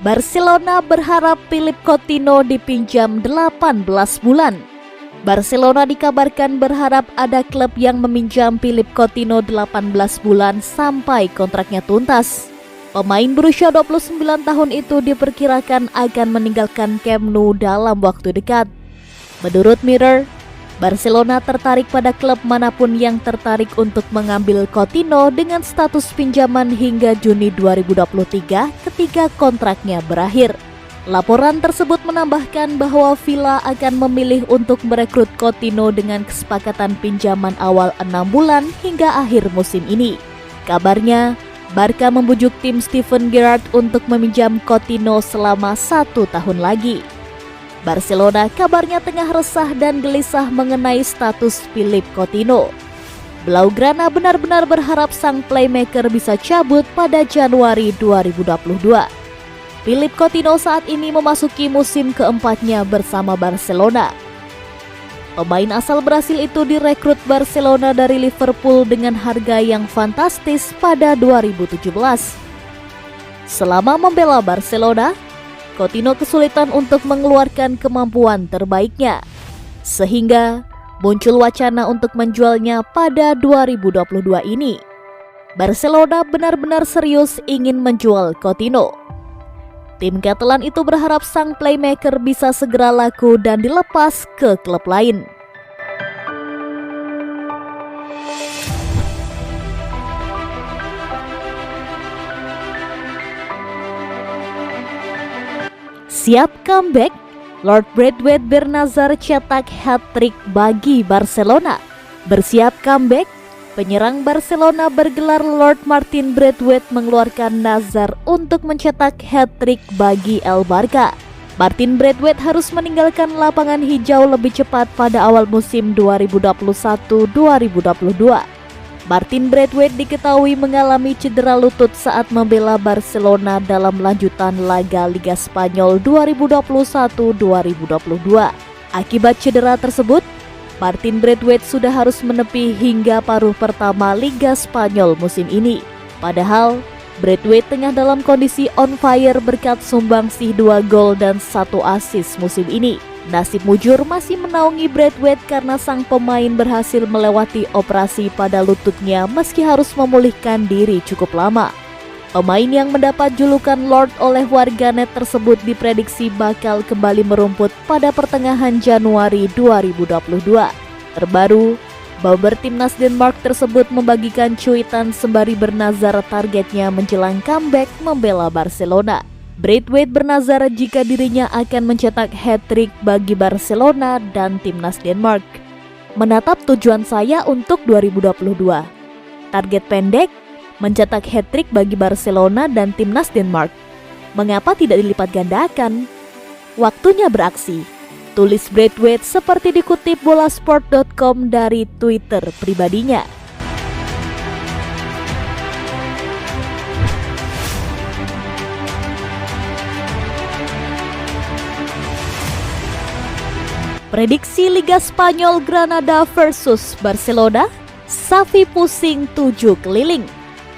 Barcelona berharap Philippe Coutinho dipinjam 18 bulan. Barcelona dikabarkan berharap ada klub yang meminjam Philippe Coutinho 18 bulan sampai kontraknya tuntas. Pemain berusia 29 tahun itu diperkirakan akan meninggalkan Camp Nou dalam waktu dekat. Menurut Mirror, Barcelona tertarik pada klub manapun yang tertarik untuk mengambil Coutinho dengan status pinjaman hingga Juni 2023 ketika kontraknya berakhir. Laporan tersebut menambahkan bahwa Villa akan memilih untuk merekrut Coutinho dengan kesepakatan pinjaman awal 6 bulan hingga akhir musim ini. Kabarnya, Barca membujuk tim Steven Gerrard untuk meminjam Coutinho selama 1 tahun lagi. Barcelona kabarnya tengah resah dan gelisah mengenai status Philippe Coutinho. Blaugrana benar-benar berharap sang playmaker bisa cabut pada Januari 2022. Philippe Coutinho saat ini memasuki musim keempatnya bersama Barcelona. Pemain asal Brasil itu direkrut Barcelona dari Liverpool dengan harga yang fantastis pada 2017. Selama membela Barcelona, Coutinho kesulitan untuk mengeluarkan kemampuan terbaiknya, sehingga muncul wacana untuk menjualnya pada 2022 ini. Barcelona benar-benar serius ingin menjual Coutinho. Tim Catalan itu berharap sang playmaker bisa segera laku dan dilepas ke klub lain. Siap comeback, Lord Braithwaite Bernazar cetak hat-trick bagi Barcelona. Bersiap comeback, penyerang Barcelona bergelar Lord Martin Braithwaite mengeluarkan nazar untuk mencetak hat-trick bagi El Barca. Martin Braithwaite harus meninggalkan lapangan hijau lebih cepat pada awal musim 2021-2022. Martin Braithwaite diketahui mengalami cedera lutut saat membela Barcelona dalam lanjutan laga Liga Spanyol 2021-2022. Akibat cedera tersebut, Martin Braithwaite sudah harus menepi hingga paruh pertama Liga Spanyol musim ini. Padahal, Braithwaite tengah dalam kondisi on fire berkat sumbangsih 2 gol dan 1 assist musim ini. Nasib mujur masih menaungi Braithwaite karena sang pemain berhasil melewati operasi pada lututnya meski harus memulihkan diri cukup lama. Pemain yang mendapat julukan Lord oleh warganet tersebut diprediksi bakal kembali merumput pada pertengahan Januari 2022. Terbaru, Bauer timnas Denmark tersebut membagikan cuitan sembari bernazar targetnya menjelang comeback membela Barcelona. Braithwaite bernazar jika dirinya akan mencetak hat-trick bagi Barcelona dan timnas Denmark. Menatap tujuan saya untuk 2022. Target pendek, mencetak hat-trick bagi Barcelona dan timnas Denmark. Mengapa tidak dilipat gandakan? Waktunya beraksi, tulis Braithwaite seperti dikutip bolasport.com dari Twitter pribadinya. Prediksi Liga Spanyol Granada versus Barcelona, Xavi pusing 7 keliling.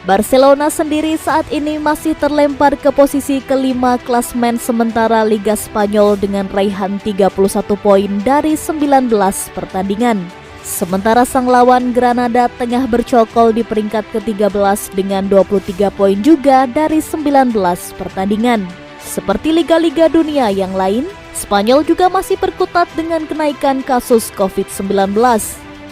Barcelona sendiri saat ini masih terlempar ke posisi kelima klasmen sementara Liga Spanyol dengan raihan 31 poin dari 19 pertandingan. Sementara sang lawan Granada tengah bercokol di peringkat ke-13 dengan 23 poin juga dari 19 pertandingan. Seperti liga-liga dunia yang lain, Spanyol juga masih berkutat dengan kenaikan kasus COVID-19.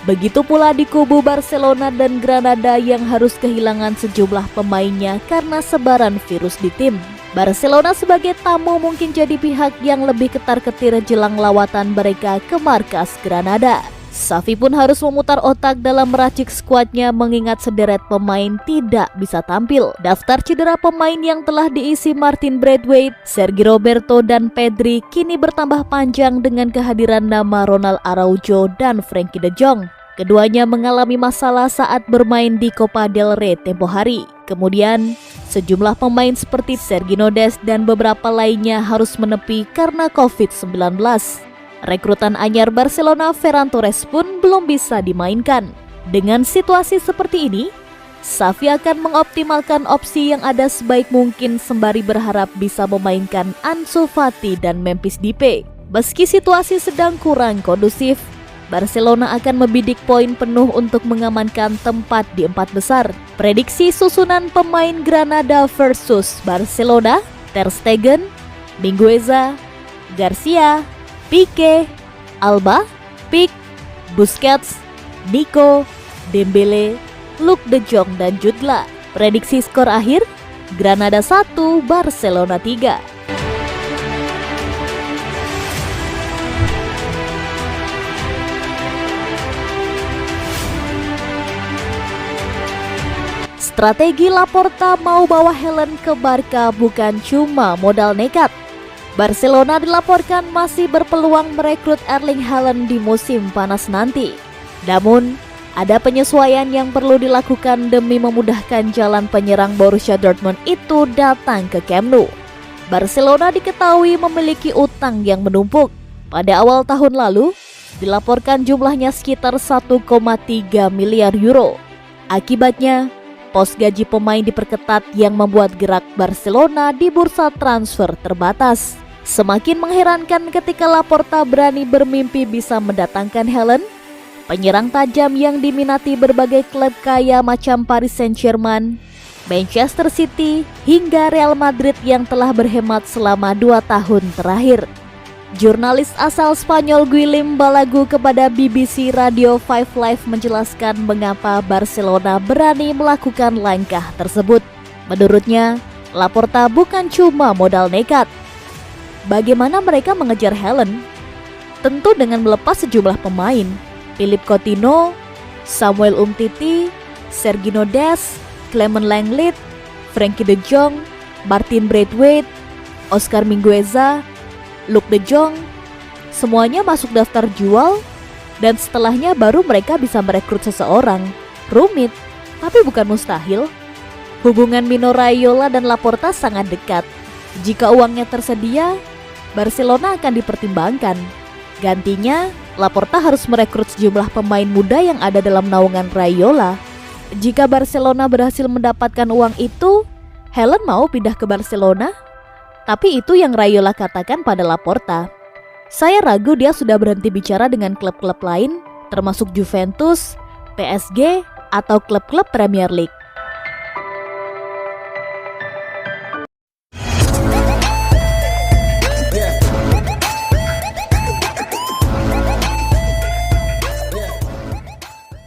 Begitu pula di kubu Barcelona dan Granada yang harus kehilangan sejumlah pemainnya karena sebaran virus di tim. Barcelona sebagai tamu mungkin jadi pihak yang lebih ketar-ketir jelang lawatan mereka ke markas Granada. Xavi pun harus memutar otak dalam meracik skuadnya mengingat sederet pemain tidak bisa tampil. Daftar cedera pemain yang telah diisi Martin Braithwaite, Sergi Roberto dan Pedri kini bertambah panjang dengan kehadiran nama Ronald Araujo dan Frenkie de Jong. Keduanya mengalami masalah saat bermain di Copa del Rey tempo hari. Kemudian, sejumlah pemain seperti Sergiño Dest dan beberapa lainnya harus menepi karena COVID-19. Rekrutan anyar Barcelona Ferran Torres pun belum bisa dimainkan. Dengan situasi seperti ini, Xavi akan mengoptimalkan opsi yang ada sebaik mungkin sembari berharap bisa memainkan Ansu Fati dan Memphis Depay. Meski situasi sedang kurang kondusif, Barcelona akan membidik poin penuh untuk mengamankan tempat di 4 besar. Prediksi susunan pemain Granada versus Barcelona: Ter Stegen, Mingueza, Garcia, Pique, Alba, Pique, Busquets, Nico, Dembele, Luke De Jong dan Jude Bellingham. Prediksi skor akhir: Granada 1, Barcelona 3. Strategi Laporta mau bawa Haaland ke Barca bukan cuma modal nekat. Barcelona dilaporkan masih berpeluang merekrut Erling Haaland di musim panas nanti. Namun, ada penyesuaian yang perlu dilakukan demi memudahkan jalan penyerang Borussia Dortmund itu datang ke Camp Nou. Barcelona diketahui memiliki utang yang menumpuk. Pada awal tahun lalu, dilaporkan jumlahnya sekitar 1,3 miliar euro. Akibatnya, pos gaji pemain diperketat yang membuat gerak Barcelona di bursa transfer terbatas. Semakin mengherankan ketika Laporta berani bermimpi bisa mendatangkan Haaland, penyerang tajam yang diminati berbagai klub kaya macam Paris Saint-Germain, Manchester City, hingga Real Madrid yang telah berhemat selama 2 tahun terakhir. Jurnalis asal Spanyol Guillem Balagu kepada BBC Radio 5 Live menjelaskan mengapa Barcelona berani melakukan langkah tersebut. Menurutnya, Laporta bukan cuma modal nekat. Bagaimana mereka mengejar Haaland? Tentu dengan melepas sejumlah pemain: Philippe Coutinho, Samuel Umtiti, Sergio Dest, Clement Lenglet, Frenkie de Jong, Martin Braithwaite, Oscar Mingueza, Luke De Jong. Semuanya masuk daftar jual, dan setelahnya baru mereka bisa merekrut seseorang. Rumit, tapi bukan mustahil. Hubungan Mino Raiola dan Laporta sangat dekat. Jika uangnya tersedia, Barcelona akan dipertimbangkan. Gantinya, Laporta harus merekrut sejumlah pemain muda yang ada dalam naungan Raiola. Jika Barcelona berhasil mendapatkan uang itu, Haaland mau pindah ke Barcelona? Tapi itu yang Raiola katakan pada Laporta. Saya ragu dia sudah berhenti bicara dengan klub-klub lain, termasuk Juventus, PSG, atau klub-klub Premier League.